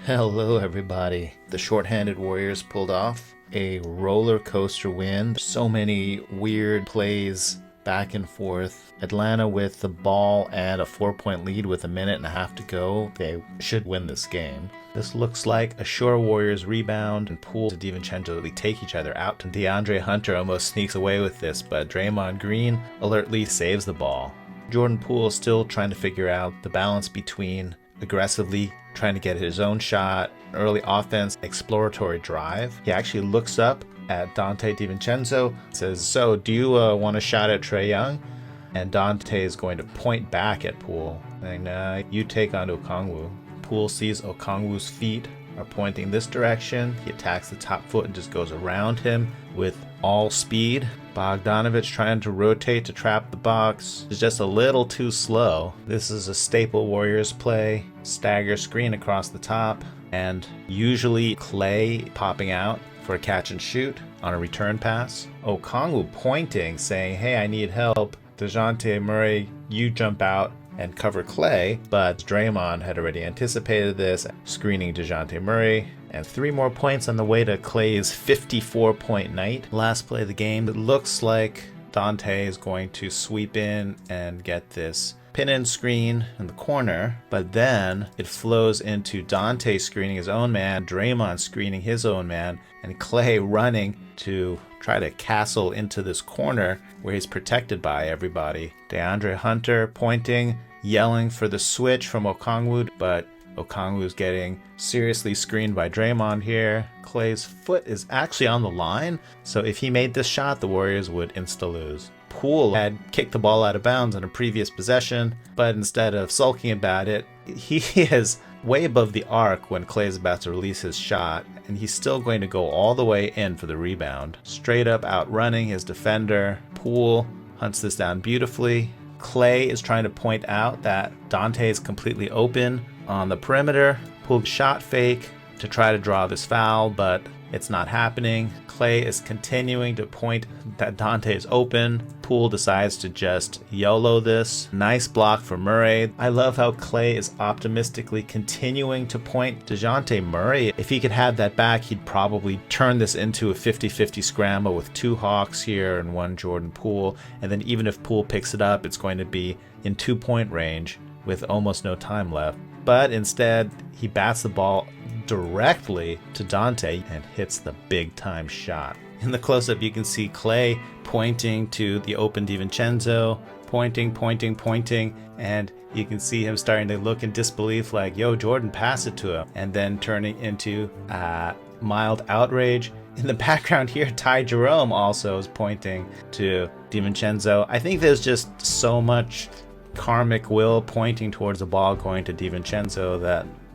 Hello, everybody. The shorthanded Warriors pulled off a roller coaster win. So many weird plays back and forth. Atlanta with the ball and a 4-point lead with a minute and a half to go. They should win this game. This looks like a sure Warriors rebound, and Poole to DiVincenzo, they take each other out. And DeAndre Hunter almost sneaks away with this, but Draymond Green alertly saves the ball. Jordan Poole still trying to figure out the balance between aggressively trying to get his own shot, early offense, exploratory drive. He actually looks up at Donte DiVincenzo, says, "So, do you want a shot at Trae Young?" And Donte is going to point back at Poole, saying, you take on Okongwu. Poole sees Okongwu's feet are pointing this direction. He attacks the top foot and just goes around him with all speed. Bogdanovic trying to rotate to trap the box is just a little too slow. This is a staple Warriors play. Stagger screen across the top, and usually Klay popping out for a catch and shoot on a return pass. Okongwu pointing, saying, "Hey, I need help. DeJounte Murray, you jump out and cover Klay," but Draymond had already anticipated this, screening DeJounte Murray. And 3 more points on the way to Klay's 54-point night. Last play of the game, it looks like Donte is going to sweep in and get this pin-in screen in the corner, but then it flows into Donte screening his own man, Draymond screening his own man, and Klay running to try to castle into this corner where he's protected by everybody. DeAndre Hunter pointing, yelling for the switch from Okongwu, but Okongwu's getting seriously screened by Draymond here. Klay's foot is actually on the line, so if he made this shot, the Warriors would insta-lose. Poole had kicked the ball out of bounds on a previous possession, but instead of sulking about it, he is way above the arc when Klay is about to release his shot, and he's still going to go all the way in for the rebound. Straight up outrunning his defender. Poole hunts this down beautifully. Klay is trying to point out that Donte is completely open on the perimeter. Poole shot fake to try to draw this foul, but it's not happening. Klay is continuing to point that Donte is open. Poole decides to just YOLO this. Nice block for Murray. I love how Klay is optimistically continuing to point DeJounte Murray. If he could have that back, he'd probably turn this into a 50-50 scramble with 2 Hawks here and 1 Jordan Poole. And then even if Poole picks it up, it's going to be in 2-point range with almost no time left. But instead, he bats the ball directly to Donte and hits the big time shot. In the close-up, you can see Klay pointing to the open DiVincenzo, pointing, and you can see him starting to look in disbelief like, "Yo, Jordan, pass it to him," and then turning into mild outrage. In the background here, Ty Jerome also is pointing to DiVincenzo. I think there's just so much karmic will pointing towards the ball going to DiVincenzo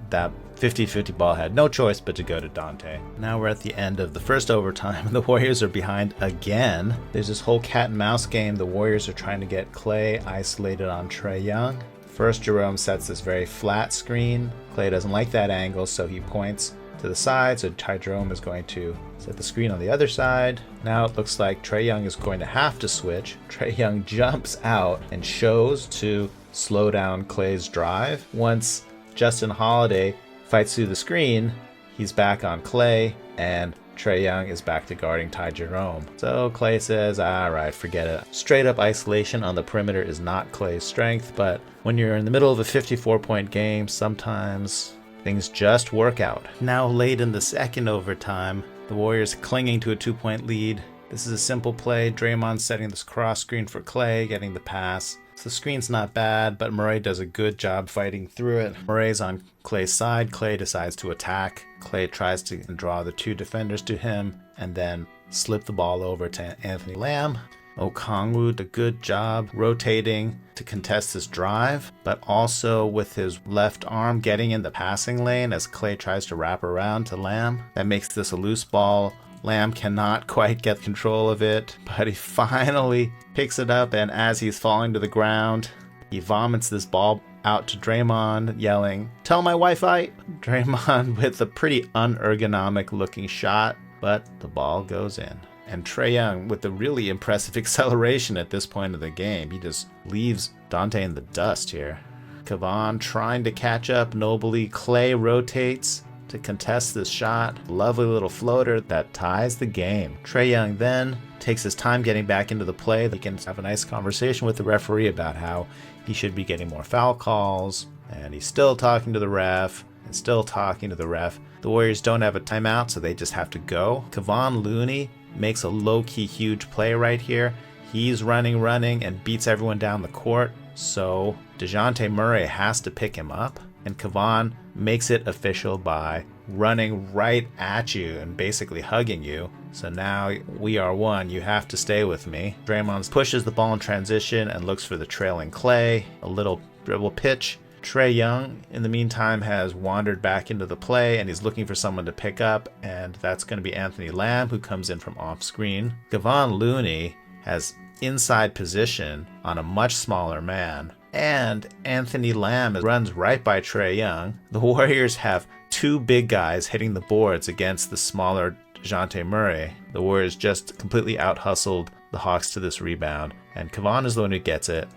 that 50-50 ball had no choice but to go to Donte. Now we're at the end of the first overtime, and the Warriors are behind again. There's this whole cat and mouse game. The Warriors are trying to get Klay isolated on Trae Young. First, Jerome sets this very flat screen. Klay doesn't like that angle, so he points to the side, so Ty Jerome is going to set the screen on the other side. Now it looks like Trae Young is going to have to switch. Trae Young jumps out and shows to slow down Klay's drive. Once Justin Holiday fights through the screen, he's back on Klay, and Trae Young is back to guarding Ty Jerome. So Klay says, alright, forget it. Straight up isolation on the perimeter is not Klay's strength, but when you're in the middle of a 54-point game, sometimes things just work out. Now late in the second overtime, the Warriors clinging to a 2-point lead. This is a simple play. Draymond setting this cross screen for Klay, getting the pass. So the screen's not bad, but Murray does a good job fighting through it. Murray's on Klay's side. Klay decides to attack. Klay tries to draw the 2 defenders to him and then slip the ball over to Anthony Lamb. Okongwu did a good job rotating to contest this drive, but also with his left arm getting in the passing lane as Klay tries to wrap around to Lamb. That makes this a loose ball. Lamb cannot quite get control of it, but he finally picks it up, and as he's falling to the ground, he vomits this ball out to Draymond, yelling, "Tell my wife I..." Draymond with a pretty unergonomic looking shot, but the ball goes in. And Trae Young with a really impressive acceleration at this point of the game. He just leaves Donte in the dust here. Kevon trying to catch up nobly. Klay rotates to contest this shot. Lovely little floater that ties the game. Trae Young then takes his time getting back into the play. He can have a nice conversation with the referee about how he should be getting more foul calls. And he's still talking to the ref and still talking to the ref. The Warriors don't have a timeout, so they just have to go. Kevon Looney makes a low-key huge play right here. He's running, and beats everyone down the court. So DeJounte Murray has to pick him up. And Kevon makes it official by running right at you and basically hugging you. So now we are one. You have to stay with me. Draymond pushes the ball in transition and looks for the trailing Klay. A little dribble pitch. Trae Young, in the meantime, has wandered back into the play and he's looking for someone to pick up. And that's going to be Anthony Lamb, who comes in from off screen. Kevon Looney has inside position on a much smaller man. And Anthony Lamb runs right by Trae Young. The Warriors have two big guys hitting the boards against the smaller DeJounte Murray. The Warriors just completely out-hustled the Hawks to this rebound. And Kevon is the one who gets it.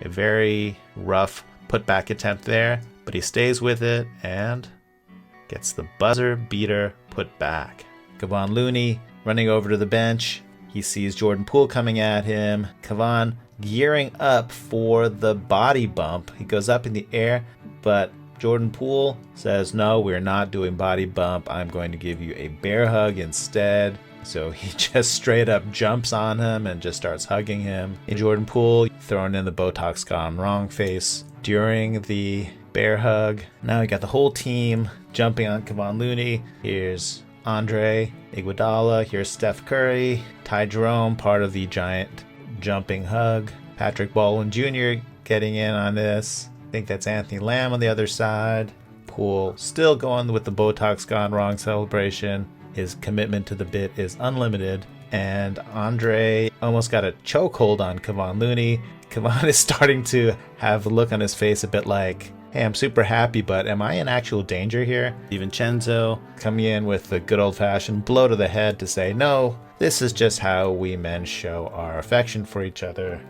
A very rough putback attempt there, but he stays with it and gets the buzzer beater put back. Kevon Looney running over to the bench. He sees Jordan Poole coming at him. Kevon gearing up for the body bump. He goes up in the air, but Jordan Poole says, no, we're not doing body bump. I'm going to give you a bear hug instead. So he just straight up jumps on him and just starts hugging him. And Jordan Poole throwing in the Botox gone wrong face during the bear hug. Now we got the whole team jumping on Kevon Looney. Here's Andre Iguodala. Here's Steph Curry. Ty Jerome, part of the giant jumping hug. Patrick Baldwin Jr. getting in on this. I think that's Anthony Lamb on the other side. Poole still going with the Botox gone wrong celebration. His commitment to the bit is unlimited. And Andre almost got a chokehold on Kevon Looney. Kevon is starting to have a look on his face a bit like, hey, I'm super happy, but am I in actual danger here? DiVincenzo coming in with the good old-fashioned blow to the head to say, no, this is just how we men show our affection for each other.